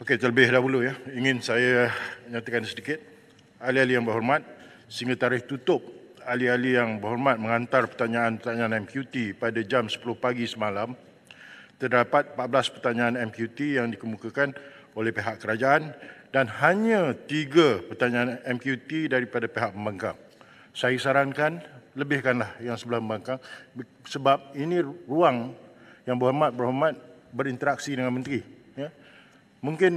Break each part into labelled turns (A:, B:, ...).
A: Okey, terlebih dahulu ingin saya nyatakan sedikit. Ahli-ahli yang berhormat, sehingga tarikh tutup, ahli-ahli yang berhormat menghantar pertanyaan-pertanyaan MQT pada jam 10 pagi semalam, terdapat 14 pertanyaan MQT yang dikemukakan oleh pihak kerajaan dan hanya 3 pertanyaan MQT daripada pihak pembangkang. Saya sarankan lebihkanlah yang sebelah pembangkang sebab ini ruang yang berhormat berinteraksi dengan menteri. Mungkin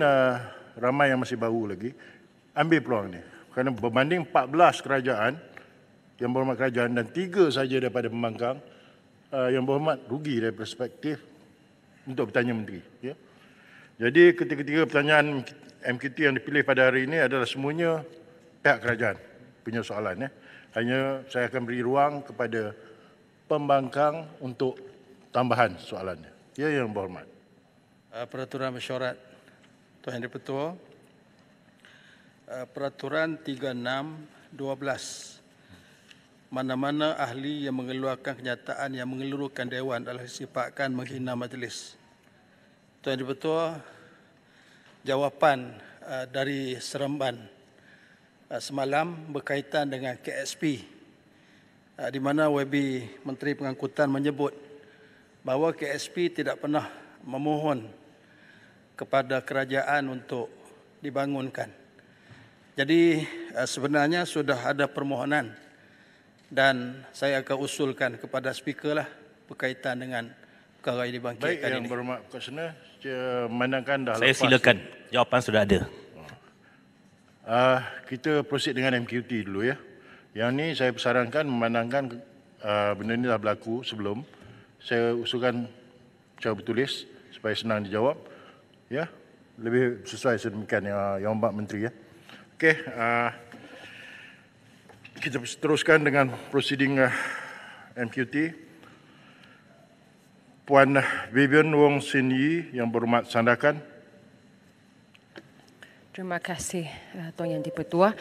A: ramai yang masih baru lagi, ambil peluang ni. Kerana berbanding 14 kerajaan, yang berhormat kerajaan dan 3 saja daripada pembangkang, yang berhormat rugi dari perspektif untuk bertanya menteri. Jadi ketiga-tiga pertanyaan MQT yang dipilih pada hari ini adalah semuanya pihak kerajaan punya soalan. Hanya saya akan beri ruang kepada pembangkang untuk tambahan soalannya. Ya, yang berhormat.
B: Peraturan mesyuarat Tuan Yang Di-Pertua, Peraturan 36/12, mana-mana ahli yang mengeluarkan kenyataan yang mengelurukan Dewan adalah disifatkan menghina majlis. Tuan Yang Di-Pertua, jawapan dari Seremban semalam berkaitan dengan KSP, di mana WB Menteri Pengangkutan menyebut bahawa KSP tidak pernah memohon kepada kerajaan untuk dibangunkan. Jadi sebenarnya sudah ada permohonan dan saya akan usulkan kepada speaker lah berkaitan dengan perkara yang dibangkitkan ini.
A: Baik, yang berhormat kat sana, memandangkan dah
C: saya
A: lepas.
C: silakan, jawapan sudah ada.
A: Kita proceed dengan MQT dulu ya. Yang ni saya sarankan memandangkan benda ni dah berlaku sebelum. Saya usulkan secara bertulis supaya senang dijawab. Ya, lebih sesuai sedemikian yang Hormat Menteri. Okey, kita teruskan dengan proceeding MQT. Puan Vivian Wong Sin Yee yang berhormat sandakan.
D: Terima kasih Tuan Yang Di-Pertua.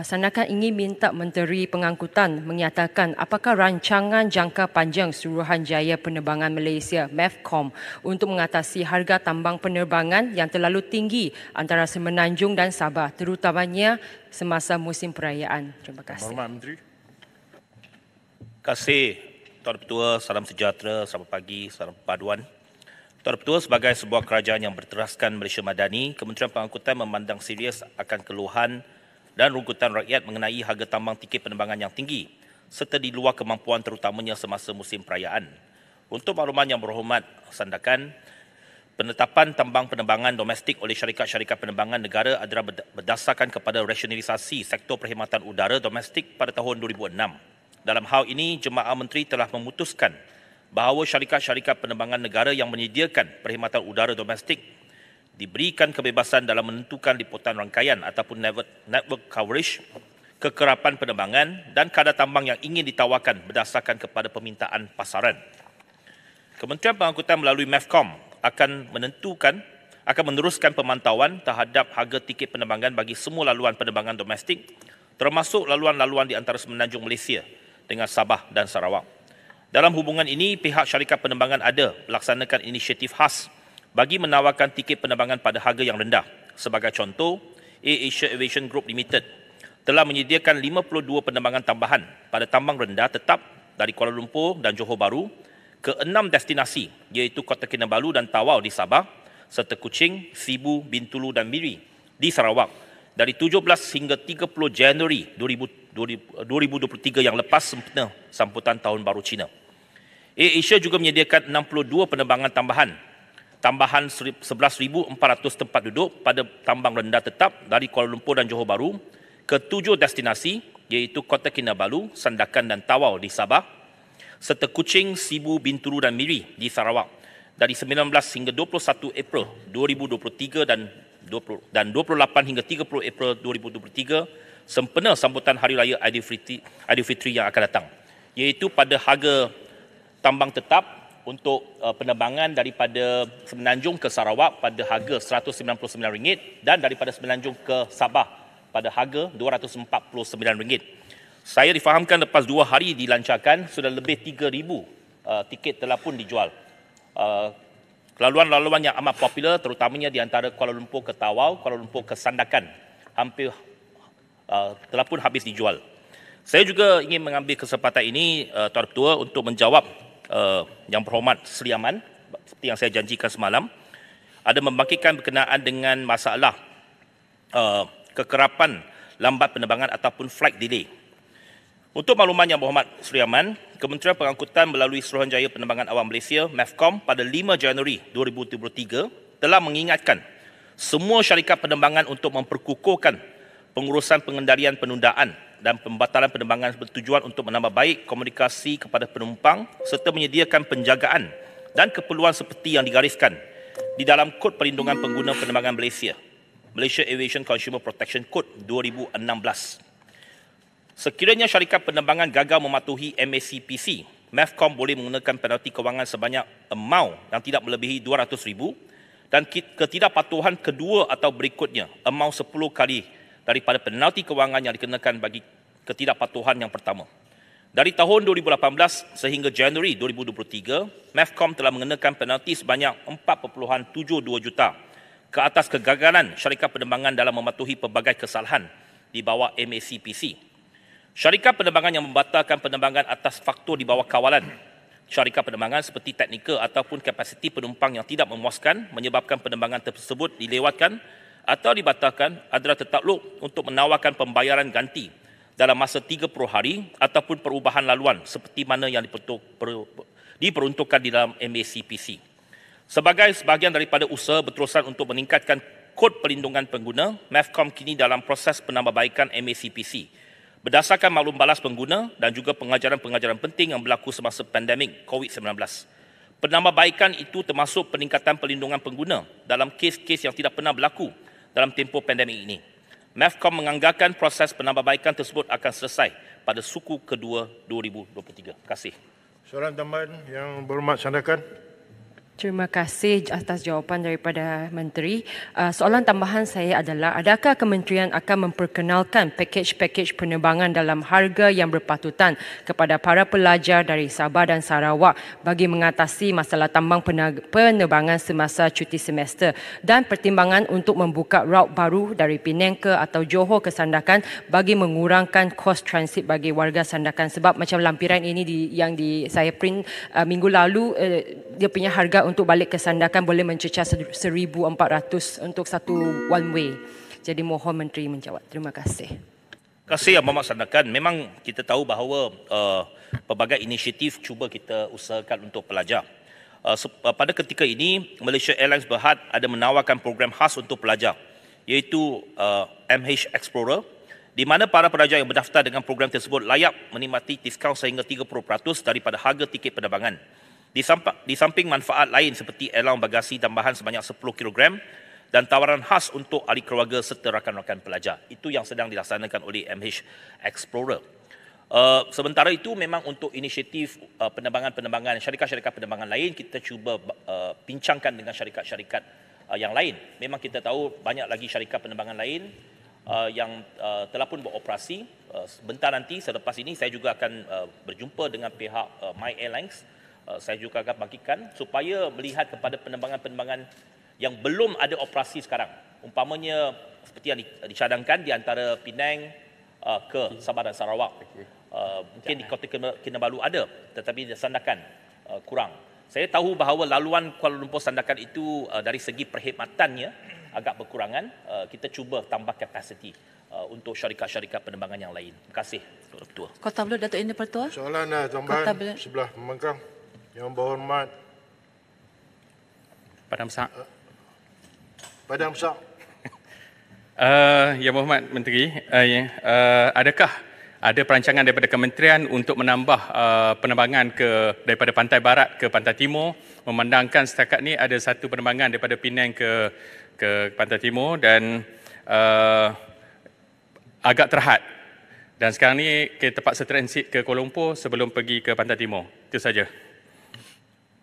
D: Sandakan ingin minta Menteri Pengangkutan menyatakan apakah rancangan jangka panjang Suruhanjaya Penerbangan Malaysia MEFCOM untuk mengatasi harga tambang penerbangan yang terlalu tinggi antara Semenanjung dan Sabah, terutamanya semasa musim perayaan. Terima kasih.
A: Hormat Menteri.
C: Terima kasih Tuan Ketua, salam sejahtera, selamat pagi, salam perpaduan. Tuan Ketua, sebagai sebuah kerajaan yang berteraskan Malaysia Madani, Kementerian Pengangkutan memandang serius akan keluhan dan runtutan rakyat mengenai harga tambang tiket penerbangan yang tinggi serta di luar kemampuan terutamanya semasa musim perayaan. Untuk makluman yang berhormat, sandakan, penetapan tambang penerbangan domestik oleh syarikat-syarikat penerbangan negara adalah berdasarkan kepada rasionalisasi sektor perkhidmatan udara domestik pada tahun 2006. Dalam hal ini, Jemaah Menteri telah memutuskan bahawa syarikat-syarikat penerbangan negara yang menyediakan perkhidmatan udara domestik diberikan kebebasan dalam menentukan liputan rangkaian ataupun network coverage, kekerapan penerbangan dan kadar tambang yang ingin ditawarkan berdasarkan kepada permintaan pasaran. Kementerian Pengangkutan melalui MEFCOM akan meneruskan pemantauan terhadap harga tiket penerbangan bagi semua laluan penerbangan domestik, termasuk laluan-laluan di antara Semenanjung Malaysia dengan Sabah dan Sarawak. Dalam hubungan ini, pihak syarikat penerbangan ada melaksanakan inisiatif khas bagi menawarkan tiket penerbangan pada harga yang rendah. Sebagai contoh, AirAsia Aviation Group Limited telah menyediakan 52 penerbangan tambahan pada tambang rendah tetap dari Kuala Lumpur dan Johor Bahru ke 6 destinasi iaitu Kota Kinabalu dan Tawau di Sabah serta Kuching, Sibu, Bintulu dan Miri di Sarawak dari 17 hingga 30 Januari 2023 yang lepas sempena sambutan Tahun Baru Cina. AirAsia juga menyediakan 62 penerbangan tambahan 11,400 tempat duduk pada tambang rendah tetap dari Kuala Lumpur dan Johor Bahru ke 7 destinasi iaitu Kota Kinabalu, Sandakan dan Tawau di Sabah serta Kuching, Sibu, Bintulu dan Miri di Sarawak dari 19 hingga 21 April 2023 dan 28 hingga 30 April 2023 sempena sambutan Hari Raya Aidilfitri yang akan datang, iaitu pada harga tambang tetap untuk penerbangan daripada Semenanjung ke Sarawak pada harga RM199 dan daripada Semenanjung ke Sabah pada harga RM249. Saya difahamkan lepas 2 hari dilancarkan, sudah lebih 3,000 tiket telah pun dijual. laluan-laluan yang amat popular terutamanya di antara Kuala Lumpur ke Tawau, Kuala Lumpur ke Sandakan hampir telah pun habis dijual. Saya juga ingin mengambil kesempatan ini Tuan Ketua untuk menjawab Yang Berhormat Seri Aman seperti yang saya janjikan semalam, ada membangkitkan berkenaan dengan masalah kekerapan lambat penerbangan ataupun flight delay. Untuk makluman Yang Berhormat Seri Aman, Kementerian Pengangkutan melalui Suruhanjaya Penerbangan Awam Malaysia (MEFCOM) pada 5 Januari 2023 telah mengingatkan semua syarikat penerbangan untuk memperkukuhkan pengurusan pengendalian penundaan dan pembatalan penerbangan bertujuan untuk menambah baik komunikasi kepada penumpang serta menyediakan penjagaan dan keperluan seperti yang digariskan di dalam Kod Perlindungan Pengguna Penerbangan Malaysia, Malaysia Aviation Consumer Protection Code 2016. Sekiranya syarikat penerbangan gagal mematuhi MACPC, MEFCOM boleh mengenakan penalti kewangan sebanyak amount yang tidak melebihi RM200,000 dan ketidakpatuhan kedua atau berikutnya amount 10 kali daripada penalti kewangan yang dikenakan bagi ketidakpatuhan yang pertama. Dari tahun 2018 sehingga Januari 2023, MEFCOM telah mengenakan penalti sebanyak 4.72 juta ke atas kegagalan syarikat penerbangan dalam mematuhi pelbagai kesalahan di bawah MACPC. Syarikat penerbangan yang membatalkan penerbangan atas faktor di bawah kawalan syarikat penerbangan seperti teknikal ataupun kapasiti penumpang yang tidak memuaskan menyebabkan penerbangan tersebut dilewatkan atau dibatalkan adalah tertakluk untuk menawarkan pembayaran ganti dalam masa 30 hari ataupun perubahan laluan seperti mana yang diperuntukkan di dalam MACPC. Sebagai sebahagian daripada usaha berterusan untuk meningkatkan Kod Perlindungan Pengguna, MEFCOM kini dalam proses penambahbaikan MACPC. Berdasarkan maklum balas pengguna dan juga pengajaran-pengajaran penting yang berlaku semasa pandemik COVID-19. Penambahbaikan itu termasuk peningkatan perlindungan pengguna dalam kes-kes yang tidak pernah berlaku dalam tempoh pandemik ini. MEFCOM menganggarkan proses penambahbaikan tersebut akan selesai pada suku kedua 2023. Terima kasih.
A: Soalan tambahan Yang Berhormat Sandakan.
D: Terima kasih atas jawapan daripada Menteri. Soalan tambahan saya adalah, adakah kementerian akan memperkenalkan pakej-pakej penerbangan dalam harga yang berpatutan kepada para pelajar dari Sabah dan Sarawak bagi mengatasi masalah tambang penerbangan semasa cuti semester dan pertimbangan untuk membuka route baru dari Penang ke atau Johor ke Sandakan bagi mengurangkan kos transit bagi warga Sandakan? Sebab macam lampiran ini saya print minggu lalu, dia punya harga untuk balik ke Sandakan boleh mencecah 1,400 untuk satu one way. Jadi mohon Menteri menjawab. Terima kasih.
C: Terima kasih Yang Berhormat Sandakan. Memang kita tahu bahawa pelbagai inisiatif cuba kita usahakan untuk pelajar. Pada ketika ini, Malaysia Airlines Berhad ada menawarkan program khas untuk pelajar, iaitu MH Explorer, di mana para pelajar yang berdaftar dengan program tersebut layak menikmati diskaun sehingga 30% daripada harga tiket penerbangan. Di samping manfaat lain seperti allowance bagasi tambahan sebanyak 10 kg dan tawaran khas untuk ahli keluarga serta rakan-rakan pelajar. Itu yang sedang dilaksanakan oleh MH Explorer. Sementara itu memang untuk inisiatif penerbangan-penerbangan syarikat-syarikat penerbangan lain, kita cuba bincangkan dengan syarikat-syarikat yang lain. Memang kita tahu banyak lagi syarikat penerbangan lain yang telah pun beroperasi. Sebentar nanti selepas ini saya juga akan berjumpa dengan pihak My Airlines. Saya juga akan bagikan supaya melihat kepada penerbangan-penerbangan yang belum ada operasi sekarang. Umpamanya seperti yang dicadangkan di antara Penang ke Sabah dan Sarawak. Mungkin di Kota Kinabalu ada, tetapi di Sandakan kurang. Saya tahu bahawa laluan Kuala Lumpur Sandakan itu dari segi perkhidmatannya agak berkurangan. Kita cuba tambah kapasiti untuk syarikat-syarikat penerbangan yang lain. Terima kasih, Tuan Ketua.
E: Kota Belud, Datuk Ini Pertua.
A: Soalan tambahan sebelah pembangkang. Yang Berhormat
F: Padang Besar.
A: Padang Besar.
F: Yang Berhormat Menteri, adakah ada perancangan daripada kementerian untuk menambah penerbangan daripada pantai barat ke pantai timur, memandangkan setakat ni ada satu penerbangan daripada Penang ke pantai timur dan agak terhad. Dan sekarang ni kita terpaksa transit ke Kuala Lumpur sebelum pergi ke pantai timur. Itu saja.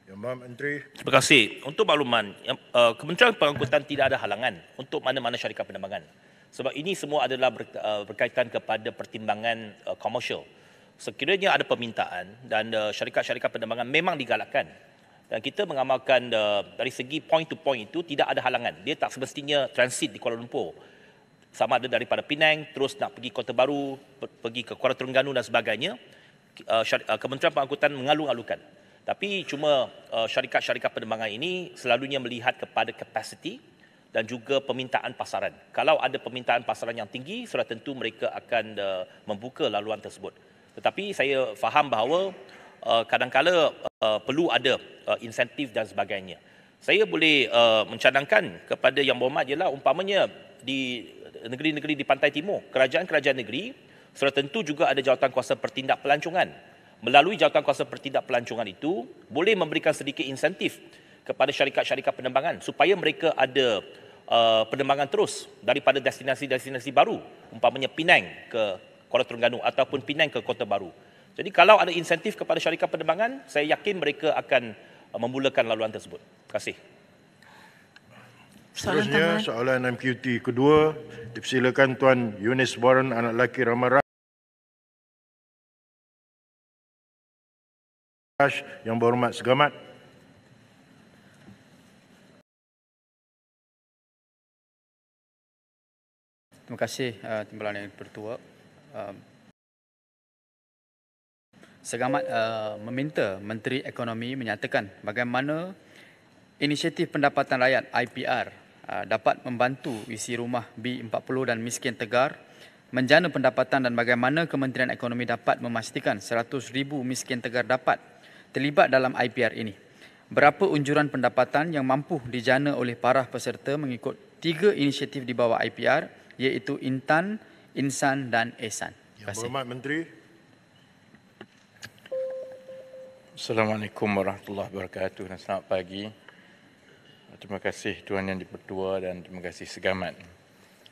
A: Yang Berhormat Menteri.
C: Terima kasih. Untuk makluman, Kementerian Pengangkutan tidak ada halangan untuk mana-mana syarikat penerbangan. Sebab ini semua adalah berkaitan kepada pertimbangan komersial. Sekiranya ada permintaan dan syarikat-syarikat penerbangan memang digalakkan Dan kita mengamalkan dari segi point to point itu tidak ada halangan. Dia tak semestinya transit di Kuala Lumpur. Sama ada daripada Penang terus nak pergi Kota Baru, pergi ke Kuala Terengganu dan sebagainya. Kementerian Pengangkutan mengalung-alungkan. Tapi cuma syarikat-syarikat penerbangan ini selalunya melihat kepada kapasiti dan juga permintaan pasaran. Kalau ada permintaan pasaran yang tinggi, sudah tentu mereka akan membuka laluan tersebut. Tetapi saya faham bahawa kadang-kala perlu ada insentif dan sebagainya. Saya boleh mencadangkan kepada Yang Berhormat ialah umpamanya di negeri-negeri di pantai timur, kerajaan-kerajaan negeri sudah tentu juga ada jawatan kuasa pertindak pelancongan. Melalui jawatan kuasa pertindak pelancongan itu boleh memberikan sedikit insentif kepada syarikat-syarikat penerbangan supaya mereka ada penerbangan terus daripada destinasi-destinasi baru, umpamanya Penang ke Kuala Terengganu ataupun Penang ke Kota Baru. Jadi kalau ada insentif kepada syarikat penerbangan, saya yakin mereka akan memulakan laluan tersebut. Terima kasih.
A: Seterusnya, soalan MQT kedua, dipersilakan Tuan Yunis Warren, anak lelaki Ramarash, Yang Berhormat Segamat.
E: Terima kasih Timbalan Yang Bertua. Segamat meminta Menteri Ekonomi menyatakan bagaimana inisiatif pendapatan rakyat IPR dapat membantu isi rumah B40 dan miskin tegar menjana pendapatan dan bagaimana Kementerian Ekonomi dapat memastikan 100,000 miskin tegar dapat terlibat dalam IPR ini. Berapa unjuran pendapatan yang mampu dijana oleh para peserta mengikut 3 inisiatif di bawah IPR iaitu Intan, Insan dan Ehsan. Terima
A: Yang
E: kasih.
A: Berhormat Menteri.
G: Assalamualaikum warahmatullahi wabarakatuh dan selamat pagi. Terima kasih Tuan Yang Dipertua dan terima kasih Segamat.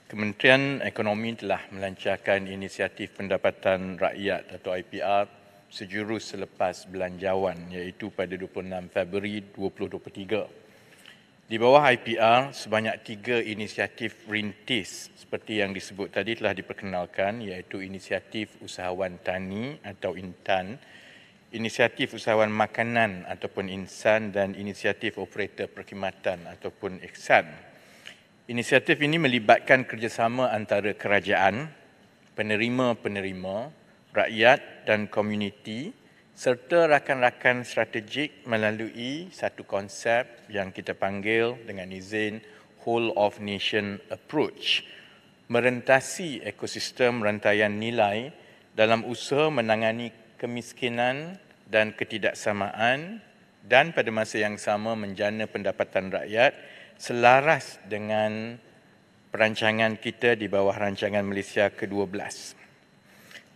G: Kementerian Ekonomi telah melancarkan inisiatif pendapatan rakyat atau IPR sejurus selepas belanjawan iaitu pada 26 Februari 2023. Di bawah IPR, sebanyak 3 inisiatif rintis seperti yang disebut tadi telah diperkenalkan iaitu inisiatif usahawan tani atau Intan, inisiatif usahawan makanan ataupun Insan dan inisiatif operator perkhidmatan ataupun Ihsan. Inisiatif ini melibatkan kerjasama antara kerajaan, penerima-penerima, rakyat dan komuniti serta rakan-rakan strategik melalui satu konsep yang kita panggil dengan izin Whole of Nation Approach, merentasi ekosistem rantaian nilai dalam usaha menangani kemiskinan dan ketidaksamaan dan pada masa yang sama menjana pendapatan rakyat selaras dengan perancangan kita di bawah rancangan Malaysia ke-12.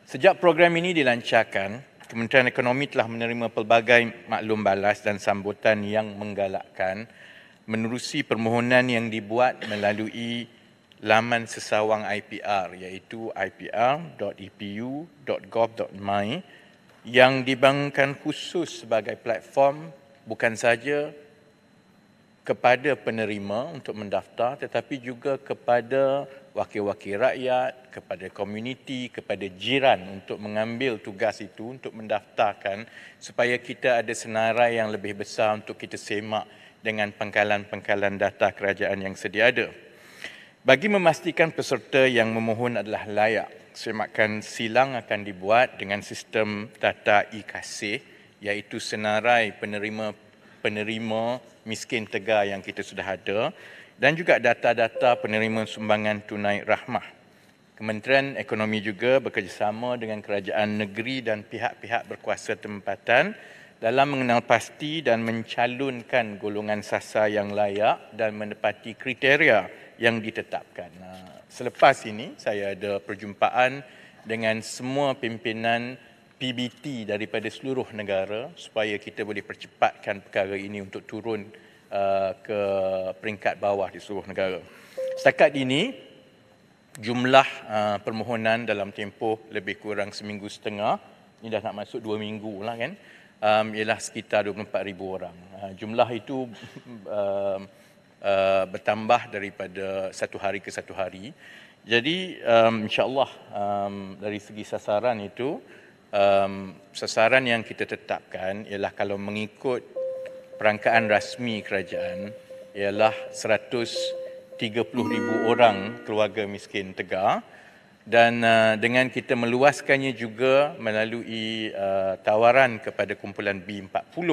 G: Sejak program ini dilancarkan, Kementerian Ekonomi telah menerima pelbagai maklum balas dan sambutan yang menggalakkan menerusi permohonan yang dibuat melalui laman sesawang IPR iaitu ipr.epu.gov.my yang dibangunkan khusus sebagai platform bukan saja kepada penerima untuk mendaftar tetapi juga kepada wakil-wakil rakyat, kepada komuniti, kepada jiran untuk mengambil tugas itu untuk mendaftarkan supaya kita ada senarai yang lebih besar untuk kita semak dengan pangkalan-pangkalan data kerajaan yang sedia ada. Bagi memastikan peserta yang memohon adalah layak, semakan silang akan dibuat dengan sistem data e-kasih iaitu senarai penerima miskin tegar yang kita sudah ada dan juga data-data penerima sumbangan tunai rahmah. Kementerian Ekonomi juga bekerjasama dengan kerajaan negeri dan pihak-pihak berkuasa tempatan dalam mengenal pasti dan mencalonkan golongan sasar yang layak dan menepati kriteria yang ditetapkan. Selepas ini, saya ada perjumpaan dengan semua pimpinan PBT daripada seluruh negara supaya kita boleh percepatkan perkara ini untuk turun ke peringkat bawah di seluruh negara. Setakat ini, jumlah permohonan dalam tempoh lebih kurang seminggu setengah, ini dah nak masuk 2 minggu lah kan, ialah sekitar 24,000 orang. Jumlah itu bertambah daripada satu hari ke satu hari. Jadi insya-Allah dari segi sasaran itu sasaran yang kita tetapkan ialah kalau mengikut perangkaan rasmi kerajaan ialah 130,000 orang keluarga miskin Tegar, dan dengan kita meluaskannya juga melalui tawaran kepada kumpulan B40,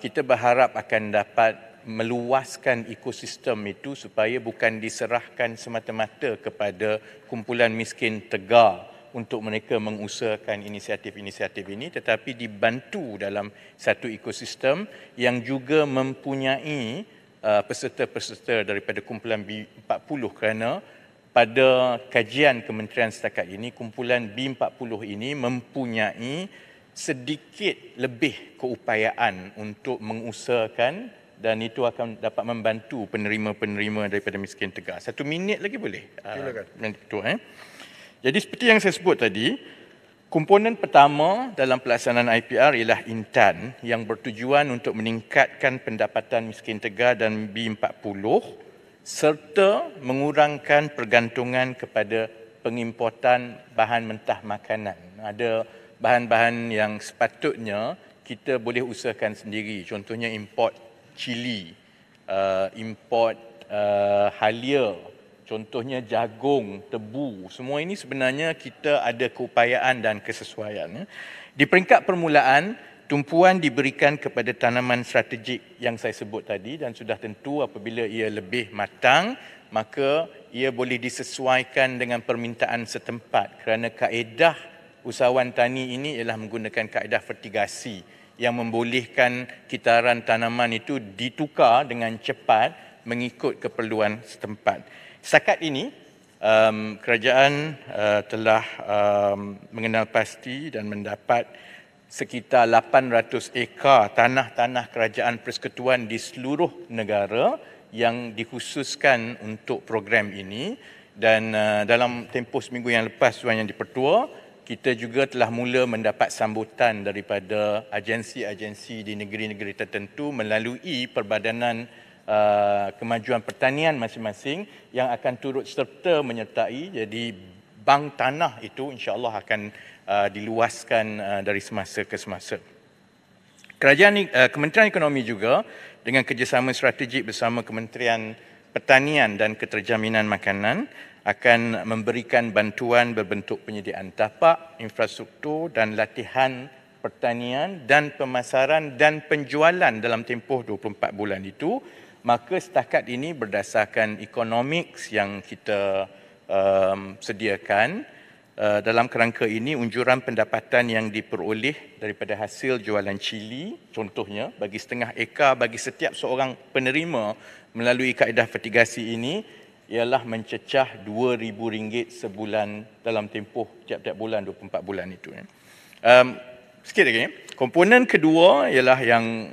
G: kita berharap akan dapat meluaskan ekosistem itu supaya bukan diserahkan semata-mata kepada kumpulan miskin Tegar untuk mereka mengusahakan inisiatif-inisiatif ini, tetapi dibantu dalam satu ekosistem yang juga mempunyai peserta-peserta daripada kumpulan B40, kerana pada kajian kementerian setakat ini, kumpulan B40 ini mempunyai sedikit lebih keupayaan untuk mengusahakan, dan itu akan dapat membantu penerima-penerima daripada miskin Tegar. 1 minit lagi boleh? Silakan. Jadi seperti yang saya sebut tadi, komponen pertama dalam pelaksanaan IPR ialah Intan yang bertujuan untuk meningkatkan pendapatan miskin Tegar dan B40 serta mengurangkan pergantungan kepada pengimportan bahan mentah makanan. Ada bahan-bahan yang sepatutnya kita boleh usahakan sendiri. Contohnya import cili, import halia, contohnya jagung, tebu. Semua ini sebenarnya kita ada keupayaan dan kesesuaian. Di peringkat permulaan, tumpuan diberikan kepada tanaman strategik yang saya sebut tadi, dan sudah tentu apabila ia lebih matang, maka ia boleh disesuaikan dengan permintaan setempat, kerana kaedah usahawan tani ini ialah menggunakan kaedah fertigasi yang membolehkan kitaran tanaman itu ditukar dengan cepat mengikut keperluan setempat. Setakat ini, kerajaan telah mengenal pasti dan mendapat sekitar 800 ekar tanah-tanah kerajaan persekutuan di seluruh negara yang dikhususkan untuk program ini, dan dalam tempoh seminggu yang lepas Tuan Yang di-Pertua, kita juga telah mula mendapat sambutan daripada agensi-agensi di negeri-negeri tertentu melalui Perbadanan Kemajuan Pertanian masing-masing yang akan turut serta menyertai. Jadi bank tanah itu insya-Allah akan diluaskan dari semasa ke semasa. Kementerian Ekonomi juga dengan kerjasama strategik bersama Kementerian Pertanian dan Keterjaminan Makanan akan memberikan bantuan berbentuk penyediaan tapak, infrastruktur dan latihan pertanian dan pemasaran dan penjualan dalam tempoh 24 bulan itu. Maka setakat ini berdasarkan economics yang kita sediakan, dalam kerangka ini unjuran pendapatan yang diperoleh daripada hasil jualan cili, contohnya bagi setengah ekar bagi setiap seorang penerima melalui kaedah fertigasi ini ialah mencecah RM2,000 sebulan dalam tempoh tiap-tiap bulan 24 bulan itu. Sikit lagi. Komponen kedua ialah yang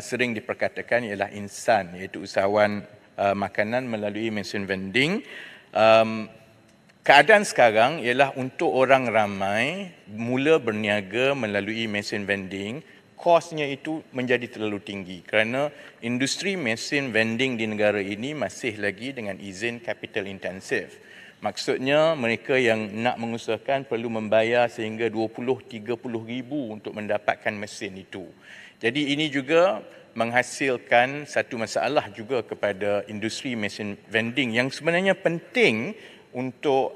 G: sering diperkatakan ialah insan, iaitu usahawan makanan melalui mesin vending. Keadaan sekarang ialah untuk orang ramai mula berniaga melalui mesin vending, kosnya itu menjadi terlalu tinggi kerana industri mesin vending di negara ini masih lagi dengan izin capital intensive. Maksudnya mereka yang nak mengusahakan perlu membayar sehingga 20-30 ribu untuk mendapatkan mesin itu. Jadi ini juga menghasilkan satu masalah juga kepada industri mesin vending yang sebenarnya penting untuk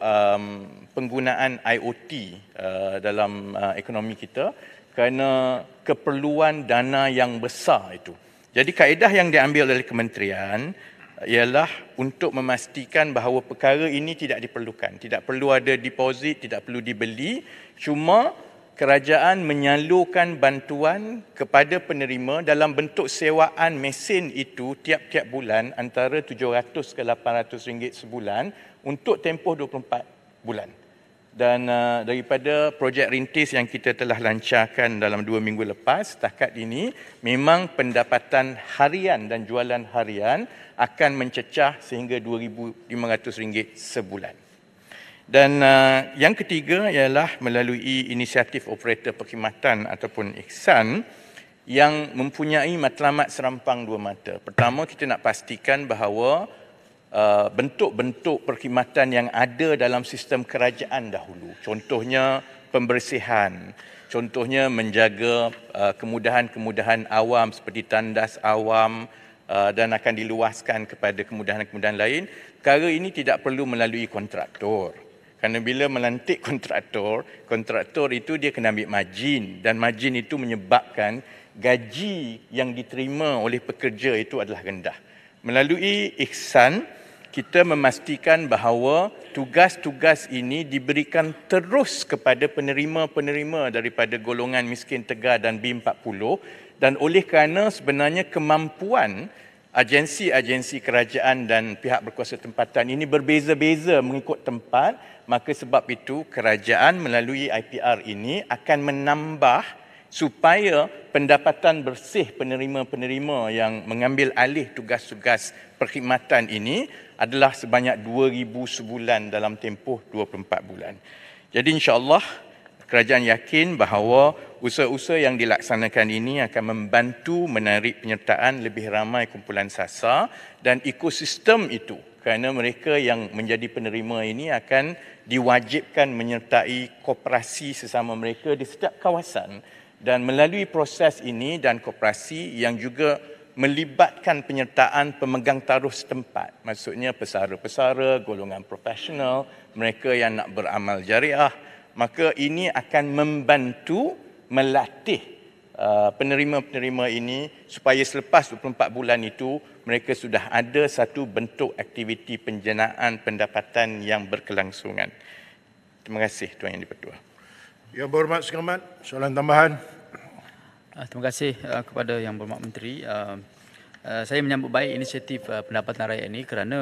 G: penggunaan IoT dalam ekonomi kita kerana keperluan dana yang besar itu. Jadi kaedah yang diambil oleh kementerian ialah untuk memastikan bahawa perkara ini tidak diperlukan. Tidak perlu ada deposit, tidak perlu dibeli, cuma kerajaan menyalurkan bantuan kepada penerima dalam bentuk sewaan mesin itu tiap-tiap bulan antara 700 ke 800 ringgit sebulan untuk tempoh 24 bulan. Dan daripada projek rintis yang kita telah lancarkan dalam 2 minggu lepas, setakat ini memang pendapatan harian dan jualan harian akan mencecah sehingga RM2,500 sebulan. Dan yang ketiga ialah melalui inisiatif operator perkhidmatan ataupun Ihsan yang mempunyai matlamat serampang dua mata. Pertama, kita nak pastikan bahawa bentuk-bentuk perkhidmatan yang ada dalam sistem kerajaan dahulu, contohnya pembersihan. Contohnya menjaga kemudahan-kemudahan awam seperti tandas awam dan akan diluaskan kepada kemudahan-kemudahan lain. Perkara ini tidak perlu melalui kontraktor. Kerana bila melantik kontraktor itu dia kena ambil margin dan margin itu menyebabkan gaji yang diterima oleh pekerja itu adalah rendah. Melalui Ihsan, kita memastikan bahawa tugas-tugas ini diberikan terus kepada penerima-penerima daripada golongan miskin tegar dan B40 dan oleh kerana sebenarnya kemampuan agensi-agensi kerajaan dan pihak berkuasa tempatan ini berbeza-beza mengikut tempat, maka sebab itu kerajaan melalui IPR ini akan menambah supaya pendapatan bersih penerima-penerima yang mengambil alih tugas-tugas perkhidmatan ini adalah sebanyak 2,000 sebulan dalam tempoh 24 bulan. Jadi insya-Allah kerajaan yakin bahawa usaha-usaha yang dilaksanakan ini akan membantu menarik penyertaan lebih ramai kumpulan sasar dan ekosistem itu kerana mereka yang menjadi penerima ini akan diwajibkan menyertai koperasi sesama mereka di setiap kawasan dan melalui proses ini dan koperasi yang juga melibatkan penyertaan pemegang taruh setempat, maksudnya pesara-pesara, golongan profesional, mereka yang nak beramal jariah, maka ini akan membantu melatih penerima-penerima ini supaya selepas 24 bulan itu mereka sudah ada satu bentuk aktiviti penjanaan pendapatan yang berkelangsungan. Terima kasih Tuan Yang di-Pertua.
A: Yang Berhormat Selamat, soalan tambahan.
E: Terima kasih kepada Yang Berhormat Menteri. Saya menyambut baik inisiatif pendapatan rakyat ini kerana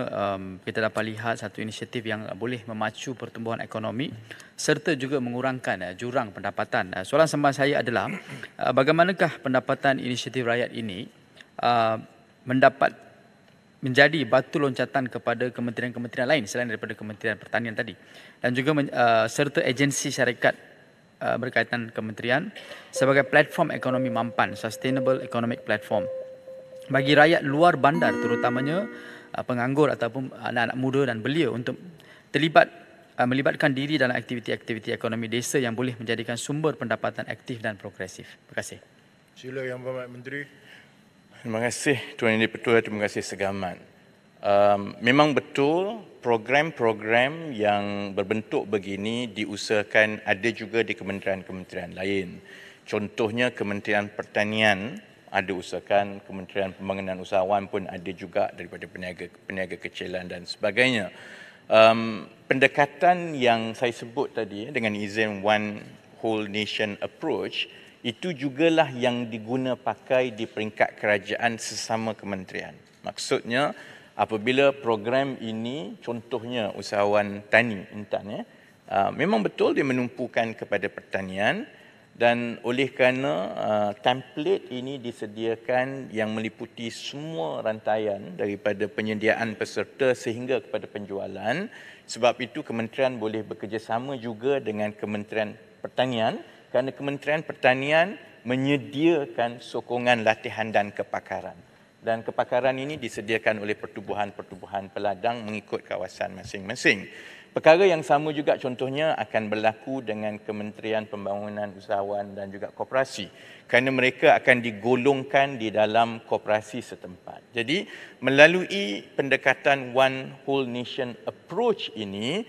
E: kita dapat lihat satu inisiatif yang boleh memacu pertumbuhan ekonomi serta juga mengurangkan jurang pendapatan. Soalan sambungan saya adalah bagaimanakah pendapatan inisiatif rakyat ini mendapat menjadi batu loncatan kepada kementerian-kementerian lain selain daripada Kementerian Pertanian tadi dan juga serta agensi syarikat berkaitan kementerian sebagai platform ekonomi mampan, sustainable economic platform bagi rakyat luar bandar terutamanya penganggur ataupun anak-anak muda dan belia untuk melibatkan diri dalam aktiviti-aktiviti ekonomi desa yang boleh menjadikan sumber pendapatan aktif dan progresif. Terima kasih.
A: Sila Yang Berhormat Menteri.
G: Terima kasih Tuan Yang di-Pertua, terima kasih Segamat. Memang betul program-program yang berbentuk begini diusahakan ada juga di kementerian-kementerian lain. Contohnya Kementerian Pertanian ada usahakan, Kementerian Pembangunan Usahawan pun ada juga daripada peniaga kecilan dan sebagainya. Pendekatan yang saya sebut tadi dengan izin One Whole Nation Approach itu jugalah yang diguna pakai di peringkat kerajaan sesama kementerian. Maksudnya apabila program ini contohnya usahawan tani intan memang betul dia menumpukan kepada pertanian dan oleh kerana template ini disediakan yang meliputi semua rantaian daripada penyediaan peserta sehingga kepada penjualan, sebab itu kementerian boleh bekerjasama juga dengan Kementerian Pertanian kerana Kementerian Pertanian menyediakan sokongan latihan dan kepakaran. Dan kepakaran ini disediakan oleh pertubuhan-pertubuhan peladang mengikut kawasan masing-masing. Perkara yang sama juga contohnya akan berlaku dengan Kementerian Pembangunan Usahawan dan juga Koperasi kerana mereka akan digolongkan di dalam koperasi setempat. Jadi melalui pendekatan One Whole Nation Approach ini,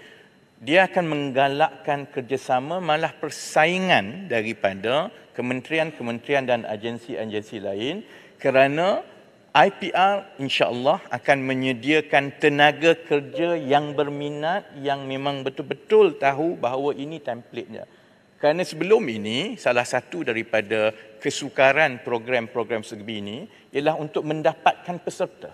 G: dia akan menggalakkan kerjasama malah persaingan daripada kementerian-kementerian dan agensi-agensi lain kerana IPR insya-Allah akan menyediakan tenaga kerja yang berminat yang memang betul-betul tahu bahawa ini template-nya. Kerana sebelum ini salah satu daripada kesukaran program-program segi ini ialah untuk mendapatkan peserta.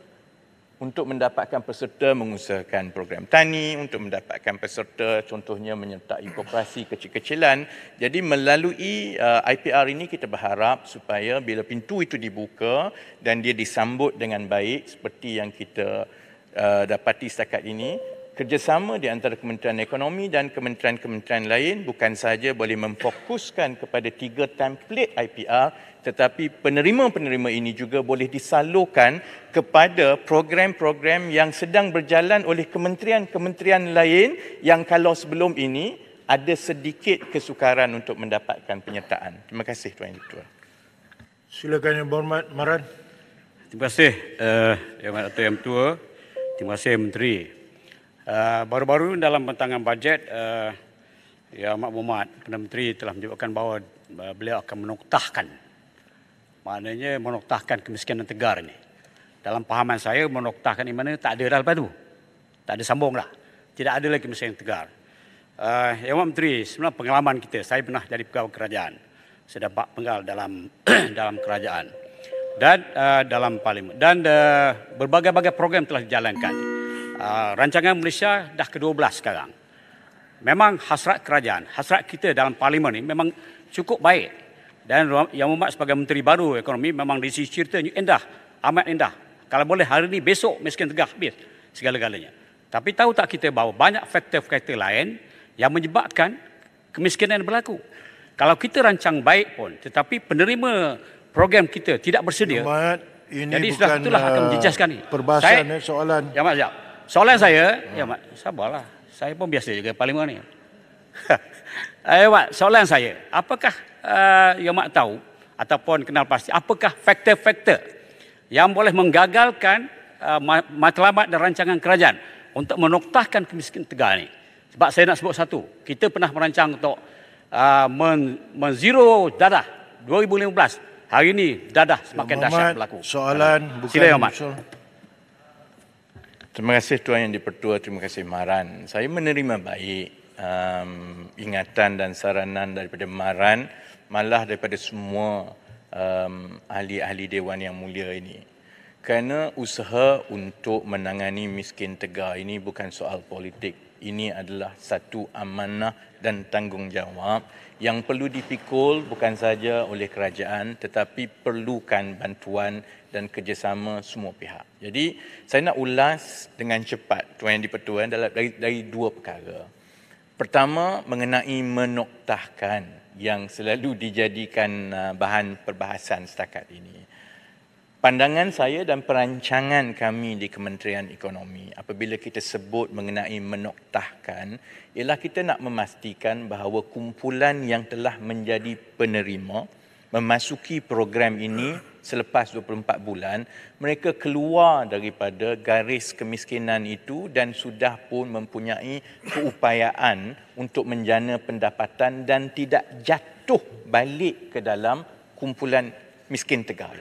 G: Untuk mendapatkan peserta mengusahakan program tani, untuk mendapatkan peserta contohnya menyertai koperasi kecil-kecilan. Jadi melalui IPR ini kita berharap supaya bila pintu itu dibuka dan dia disambut dengan baik seperti yang kita dapati setakat ini, kerjasama di antara Kementerian Ekonomi dan kementerian-kementerian lain bukan sahaja boleh memfokuskan kepada 3 template IPR tetapi penerima-penerima ini juga boleh disalurkan kepada program-program yang sedang berjalan oleh kementerian-kementerian lain yang kalau sebelum ini ada sedikit kesukaran untuk mendapatkan penyertaan. Terima kasih Tuan Yang Ketua.
A: Silakan Yang Berhormat Maran.
H: Terima kasih Yang Berhormat Datuk Yang Tua. Terima kasih Menteri. Baru-baru dalam bentangan bajet Yang Amat Berhormat Perdana Menteri telah menyebutkan bahawa beliau akan menoktahkan. Maknanya menoktahkan kemiskinan tegar ini. Dalam pahaman saya menoktahkan di mana tak ada dah lepas tu. Tak ada sambung dah. Tidak ada lagi kemiskinan tegar. Yang Amat Menteri, sebenarnya pengalaman kita, saya pernah jadi pegawai kerajaan. Saya dapat penggal dalam dalam kerajaan dan dalam parlimen dan berbagai-bagai program telah dijalankan. Rancangan Malaysia dah ke-12 sekarang. Memang hasrat kerajaan, hasrat kita dalam parlimen ini memang cukup baik. Dan Yang Berhormat sebagai Menteri Baru Ekonomi memang di sisi ceritanya indah, amat indah. Kalau boleh hari ini, besok miskin tegar habis segala-galanya. Tapi tahu tak kita bahawa banyak faktor-faktor lain yang menyebabkan kemiskinan berlaku. Kalau kita rancang baik pun, tetapi penerima program kita tidak bersedia,
A: Ini
H: jadi
A: bukan
H: sudah itulah akan menjejaskan ini.
A: perbahasan soalan.
H: Ya, Mak, soalan saya, ya Mak, sabarlah. Saya pun biasa juga parlimen ni. Ya Mak, soalan saya, apakah ya Mak tahu ataupun kenal pasti, apakah faktor-faktor yang boleh menggagalkan matlamat dan rancangan kerajaan untuk menoktahkan kemiskinan tegar ni? Sebab saya nak sebut satu, kita pernah merancang untuk menzero dadah 2015. Hari ini dadah semakin dahsyat berlaku.
A: Soalan bukan
H: Sila, Ya Mat.
G: Terima kasih Tuan Yang di-Pertua, terima kasih Maran. Saya menerima baik ingatan dan saranan daripada Maran, malah daripada semua ahli-ahli Dewan Yang Mulia ini. Kerana usaha untuk menangani miskin tegar ini bukan soal politik. Ini adalah satu amanah dan tanggungjawab yang perlu dipikul bukan saja oleh kerajaan tetapi perlukan bantuan dan kerjasama semua pihak. Jadi saya nak ulas dengan cepat Tuan Yang di-Pertua dari dua perkara. Pertama, mengenai menoktahkan yang selalu dijadikan bahan perbahasan setakat ini. Pandangan saya dan perancangan kami di Kementerian Ekonomi apabila kita sebut mengenai menoktahkan ialah kita nak memastikan bahawa kumpulan yang telah menjadi penerima memasuki program ini selepas 24 bulan, mereka keluar daripada garis kemiskinan itu dan sudah pun mempunyai keupayaan untuk menjana pendapatan dan tidak jatuh balik ke dalam kumpulan miskin tegar.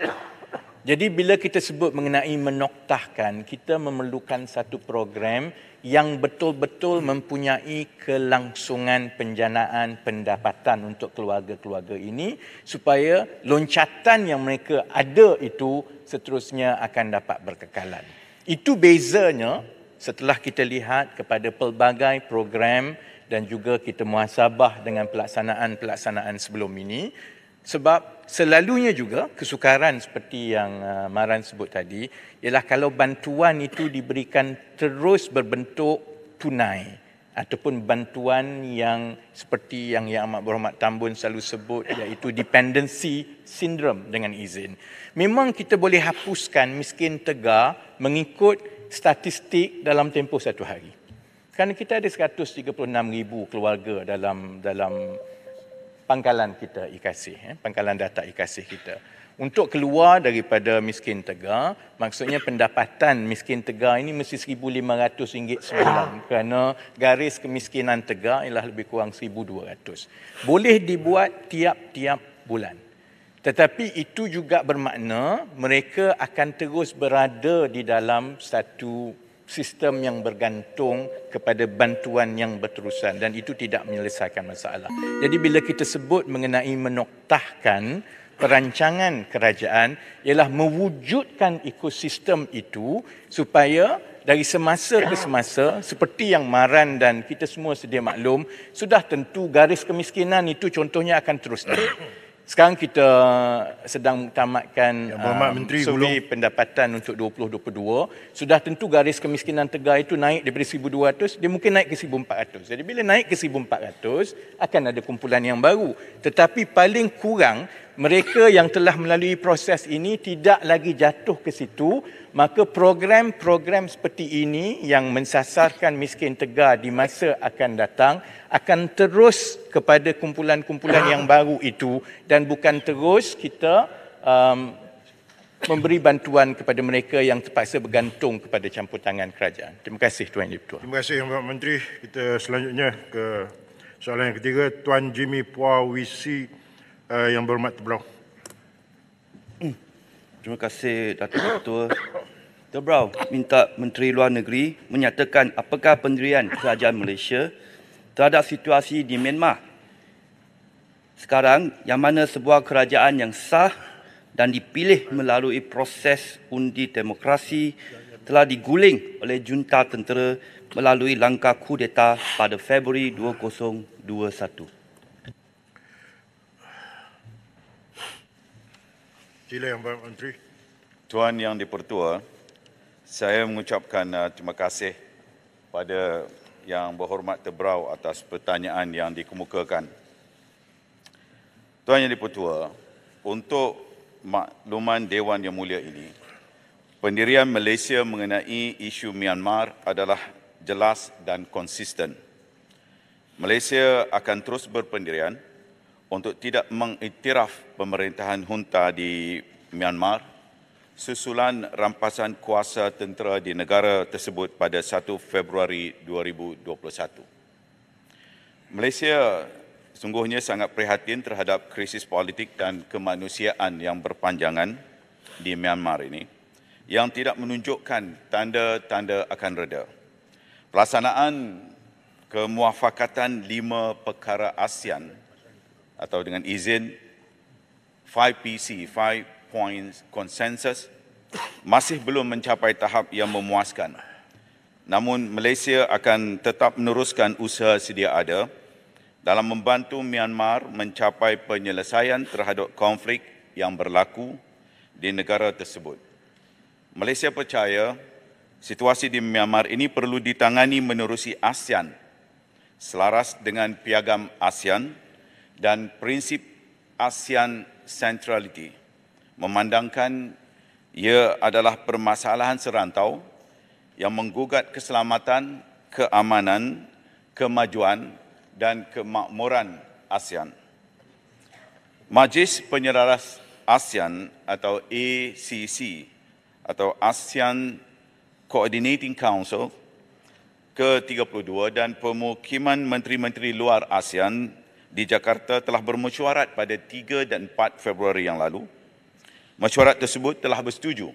G: Jadi bila kita sebut mengenai menoktahkan, kita memerlukan satu program yang betul-betul mempunyai kelangsungan penjanaan pendapatan untuk keluarga-keluarga ini supaya loncatan yang mereka ada itu seterusnya akan dapat berkekalan. Itu bezanya setelah kita lihat kepada pelbagai program dan juga kita muhasabah dengan pelaksanaan-pelaksanaan sebelum ini. Sebab selalunya juga kesukaran seperti yang Maran sebut tadi ialah kalau bantuan itu diberikan terus berbentuk tunai ataupun bantuan yang seperti yang Yang Amat Berhormat Tambun selalu sebut iaitu dependency syndrome dengan izin. Memang kita boleh hapuskan miskin tegar mengikut statistik dalam tempoh satu hari. Kerana kita ada 136,000 keluarga dalam pangkalan kita IKASih, pangkalan data IKASih kita. Untuk keluar daripada miskin tegar, maksudnya pendapatan miskin tegar ini mesti RM1,500 sebulan kerana garis kemiskinan tegar ialah lebih kurang RM1,200. Boleh dibuat tiap-tiap bulan. Tetapi itu juga bermakna mereka akan terus berada di dalam satu sistem yang bergantung kepada bantuan yang berterusan dan itu tidak menyelesaikan masalah. Jadi bila kita sebut mengenai menoktahkan, perancangan kerajaan ialah mewujudkan ekosistem itu supaya dari semasa ke semasa seperti yang Maran dan kita semua sedia maklum, sudah tentu garis kemiskinan itu contohnya akan terus naik. Sekarang kita sedang tamatkan survei pendapatan untuk 2022. Sudah tentu garis kemiskinan tegar itu naik daripada 1,200, dia mungkin naik ke 1,400. Jadi bila naik ke 1,400, akan ada kumpulan yang baru. Tetapi paling kurang mereka yang telah melalui proses ini tidak lagi jatuh ke situ, maka program-program seperti ini yang mensasarkan miskin tegar di masa akan datang akan terus kepada kumpulan-kumpulan yang baru itu dan bukan terus kita memberi bantuan kepada mereka yang terpaksa bergantung kepada campur tangan kerajaan. Terima kasih Tuan Yang Dipertua.
A: Terima kasih Yang Berhormat Menteri. Kita selanjutnya ke soalan yang ketiga, Tuan Jimmy Puah Wisi Yang Berhormat Tebrau.
I: Terima kasih Datuk Ketua. Tebrau minta Menteri Luar Negeri menyatakan apakah pendirian kerajaan Malaysia terhadap situasi di Myanmar sekarang, yang mana sebuah kerajaan yang sah dan dipilih melalui proses undi demokrasi telah diguling oleh junta tentera melalui langkah kudeta pada Februari 2021.
A: Sila Yang Berhormat Menteri.
J: Tuan Yang Dipertua, saya mengucapkan terima kasih pada Yang Berhormat Tebrau atas pertanyaan yang dikemukakan. Tuan Yang Dipertua, untuk makluman Dewan Yang Mulia ini, pendirian Malaysia mengenai isu Myanmar adalah jelas dan konsisten. Malaysia akan terus berpendirian untuk tidak mengiktiraf pemerintahan junta di Myanmar susulan rampasan kuasa tentera di negara tersebut pada 1 Februari 2021. Malaysia sungguhnya sangat prihatin terhadap krisis politik dan kemanusiaan yang berpanjangan di Myanmar ini yang tidak menunjukkan tanda-tanda akan reda. Pelaksanaan kemuafakatan 5 perkara ASEAN atau dengan izin 5PC, 5 Points Consensus, masih belum mencapai tahap yang memuaskan. Namun Malaysia akan tetap meneruskan usaha sedia ada dalam membantu Myanmar mencapai penyelesaian terhadap konflik yang berlaku di negara tersebut. Malaysia percaya situasi di Myanmar ini perlu ditangani menerusi ASEAN selaras dengan piagam ASEAN dan prinsip ASEAN Centrality, memandangkan ia adalah permasalahan serantau yang menggugat keselamatan, keamanan, kemajuan dan kemakmuran ASEAN. Majlis Penyelaras ASEAN atau ACC atau ASEAN Coordinating Council ke-32 dan pemukiman menteri-menteri luar ASEAN di Jakarta telah bermesyuarat pada 3 dan 4 Februari yang lalu. Mesyuarat tersebut telah bersetuju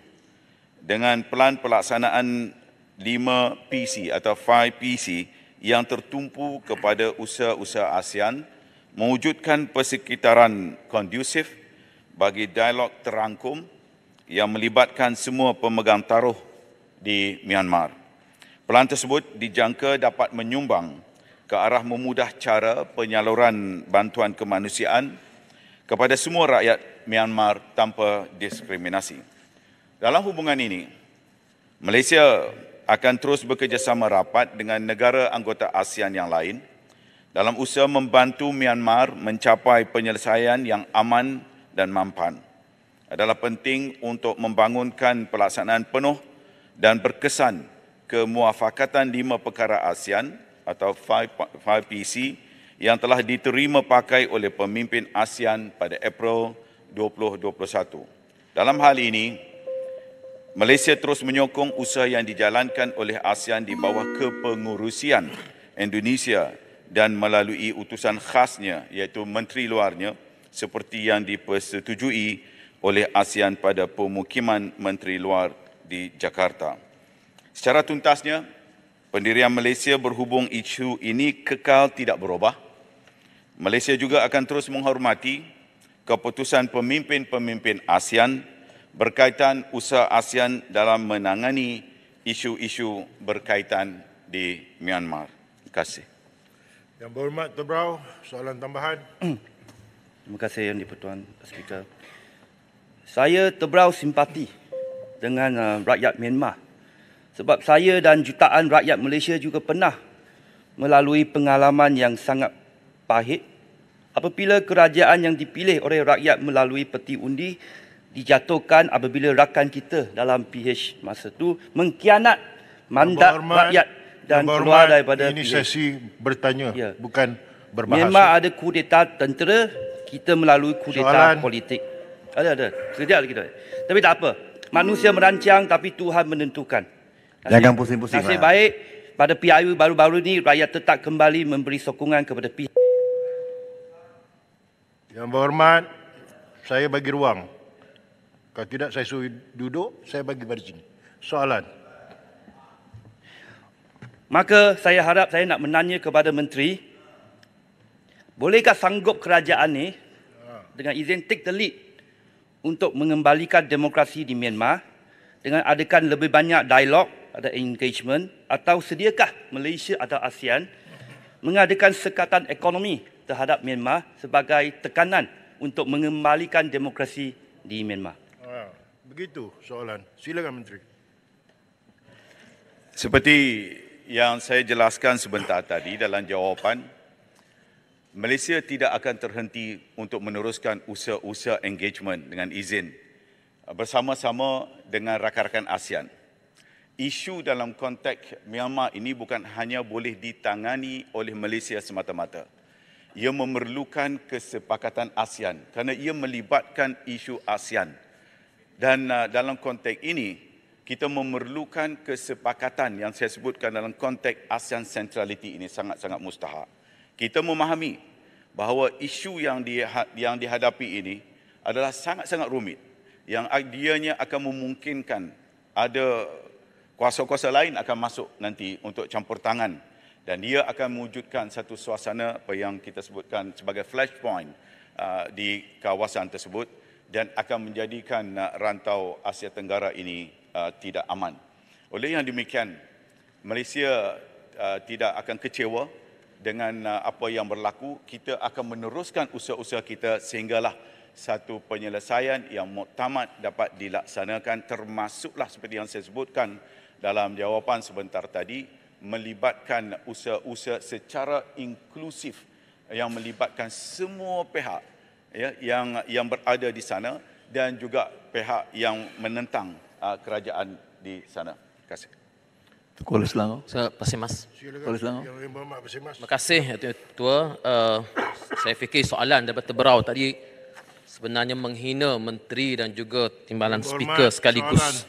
J: dengan pelan pelaksanaan 5PC atau 5PC yang tertumpu kepada usaha-usaha ASEAN mewujudkan persekitaran kondusif bagi dialog terangkum yang melibatkan semua pemegang taruh di Myanmar. Pelan tersebut dijangka dapat menyumbang ke arah memudah cara penyaluran bantuan kemanusiaan kepada semua rakyat Myanmar tanpa diskriminasi. Dalam hubungan ini, Malaysia akan terus bekerjasama rapat dengan negara anggota ASEAN yang lain dalam usaha membantu Myanmar mencapai penyelesaian yang aman dan mampan. Adalah penting untuk membangunkan pelaksanaan penuh dan berkesan kemuafakatan 5 perkara ASEAN atau 5PC yang telah diterima pakai oleh pemimpin ASEAN pada April 2021. Dalam hal ini, Malaysia terus menyokong usaha yang dijalankan oleh ASEAN di bawah kepengurusian Indonesia dan melalui utusan khasnya iaitu Menteri Luarnya seperti yang dipersetujui oleh ASEAN pada pemukiman Menteri Luar di Jakarta. Secara tuntasnya, pendirian Malaysia berhubung isu ini kekal tidak berubah. Malaysia juga akan terus menghormati keputusan pemimpin-pemimpin ASEAN berkaitan usaha ASEAN dalam menangani isu-isu berkaitan di Myanmar. Terima kasih.
A: Yang Berhormat Tebrau, soalan tambahan.
I: Terima kasih Yang di-Pertuan Speaker. Saya Tebrau simpati dengan rakyat Myanmar sebab saya dan jutaan rakyat Malaysia juga pernah melalui pengalaman yang sangat pahit apabila kerajaan yang dipilih oleh rakyat melalui peti undi dijatuhkan apabila rakan kita dalam PH masa itu mengkhianat mandat rakyat dan keluar daripada
A: ini
I: PH.
A: sesi bertanya,
I: Ya.
A: bukan berbahasa.
I: Myanmar ada kudeta tentera, kita melalui kudeta
A: Soalan.
I: politik. Ada. Sekejap lagi. Tapi tak apa. Manusia merancang tapi Tuhan menentukan.
K: Jangan pusing-pusing.
I: Nasib baik pada PIU baru-baru ini rakyat tetap kembali memberi sokongan kepada pihak.
A: Yang berhormat, saya bagi ruang. Kalau tidak saya suruh duduk, saya bagi pada sini. Soalan.
I: Maka saya harap saya nak menanya kepada Menteri, bolehkah sanggup kerajaan ni dengan izin take the lead untuk mengembalikan demokrasi di Myanmar dengan adakan lebih banyak dialog, ada engagement, atau sediakah Malaysia atau ASEAN mengadakan sekatan ekonomi terhadap Myanmar sebagai tekanan untuk mengembalikan demokrasi di Myanmar?
A: Begitu soalan. Silakan Menteri.
J: Seperti yang saya jelaskan sebentar tadi dalam jawapan, Malaysia tidak akan terhenti untuk meneruskan usaha-usaha engagement dengan izin bersama-sama dengan rakan-rakan ASEAN. Isu dalam konteks Myanmar ini bukan hanya boleh ditangani oleh Malaysia semata-mata. Ia memerlukan kesepakatan ASEAN kerana ia melibatkan isu ASEAN. Dan dalam konteks ini, kita memerlukan kesepakatan yang saya sebutkan dalam konteks ASEAN Centrality ini sangat-sangat mustahak. Kita memahami bahawa isu yang dihadapi ini adalah sangat-sangat rumit, yang ideanya akan memungkinkan ada kuasa-kuasa lain akan masuk nanti untuk campur tangan, dan dia akan mewujudkan satu suasana apa yang kita sebutkan sebagai flashpoint di kawasan tersebut dan akan menjadikan rantau Asia Tenggara ini tidak aman. Oleh yang demikian, Malaysia tidak akan kecewa dengan apa yang berlaku. Kita akan meneruskan usaha-usaha kita sehinggalah satu penyelesaian yang muktamad dapat dilaksanakan, termasuklah seperti yang saya sebutkan dalam jawapan sebentar tadi, melibatkan usaha-usaha secara inklusif yang melibatkan semua pihak ya, yang berada di sana dan juga pihak yang menentang kerajaan di sana. Terima kasih.
L: Kuala Selangor.
M: Pasir Mas.
L: Kuala Selangor.
A: Yang berhormat Pasir Mas.
M: Terima kasih Ketua. Saya fikir soalan daripada Tebrau tadi sebenarnya menghina menteri dan juga timbalan speaker sekaligus.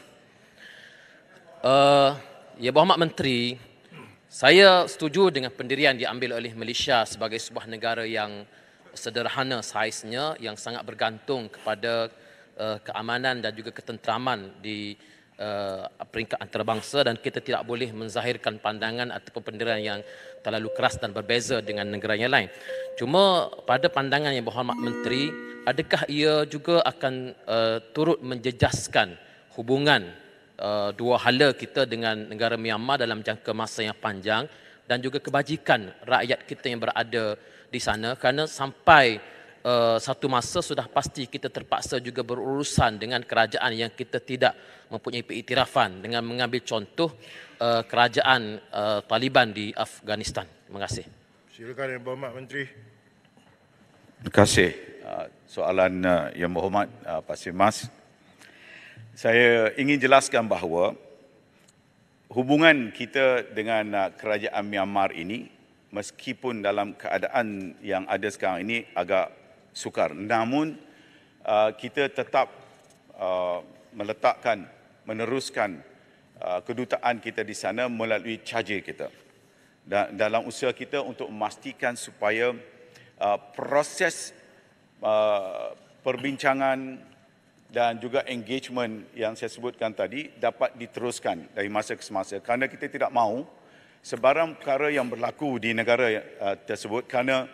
M: Ya berhormat Menteri, saya setuju dengan pendirian diambil oleh Malaysia sebagai sebuah negara yang sederhana saiznya, yang sangat bergantung kepada keamanan dan juga ketenteraman di peringkat antarabangsa, dan kita tidak boleh menzahirkan pandangan ataupun pendirian yang terlalu keras dan berbeza dengan negara yang lain. Cuma pada pandangan yang berhormat Menteri, adakah ia juga akan turut menjejaskan hubungan dua hala kita dengan negara Myanmar dalam jangka masa yang panjang dan juga kebajikan rakyat kita yang berada di sana, kerana sampai satu masa sudah pasti kita terpaksa juga berurusan dengan kerajaan yang kita tidak mempunyai pengiktirafan, dengan mengambil contoh kerajaan Taliban di Afghanistan. Terima kasih.
A: Silakan Yang Berhormat Menteri.
J: Terima kasih soalan Yang Berhormat Pasir Mas. Saya ingin jelaskan bahawa hubungan kita dengan kerajaan Myanmar ini, meskipun dalam keadaan yang ada sekarang ini agak sukar, namun kita tetap meneruskan kedutaan kita di sana melalui charger kita. Dan dalam usaha kita untuk memastikan supaya proses perbincangan dan juga engagement yang saya sebutkan tadi dapat diteruskan dari masa ke semasa, kerana kita tidak mahu sebarang perkara yang berlaku di negara tersebut, kerana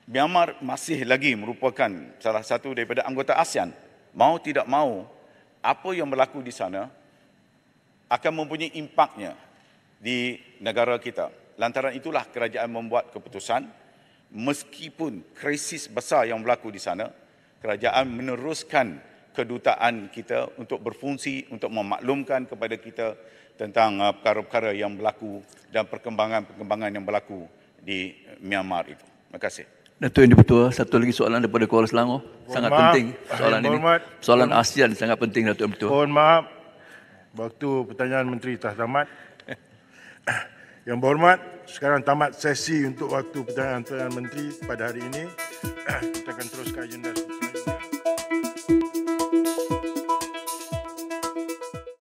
J: Myanmar masih lagi merupakan salah satu daripada anggota ASEAN. Mau tidak mau, apa yang berlaku di sana akan mempunyai impaknya di negara kita. Lantaran itulah kerajaan membuat keputusan, meskipun krisis besar yang berlaku di sana, kerajaan meneruskan kedutaan kita untuk berfungsi, untuk memaklumkan kepada kita tentang perkara-perkara yang berlaku dan perkembangan-perkembangan yang berlaku di Myanmar itu. Terima kasih.
L: Datuk Yang Dipertua, satu lagi soalan daripada Kuala Selangor. Sangat
A: maaf,
L: penting soalan ini. Soalan ASEAN sangat penting, Datuk Yang Dipertua.
A: Mohon maaf, waktu pertanyaan Menteri telah tamat. Yang berhormat, sekarang tamat sesi untuk waktu pertanyaan Menteri pada hari ini. Kita akan teruskan agenda selanjutnya.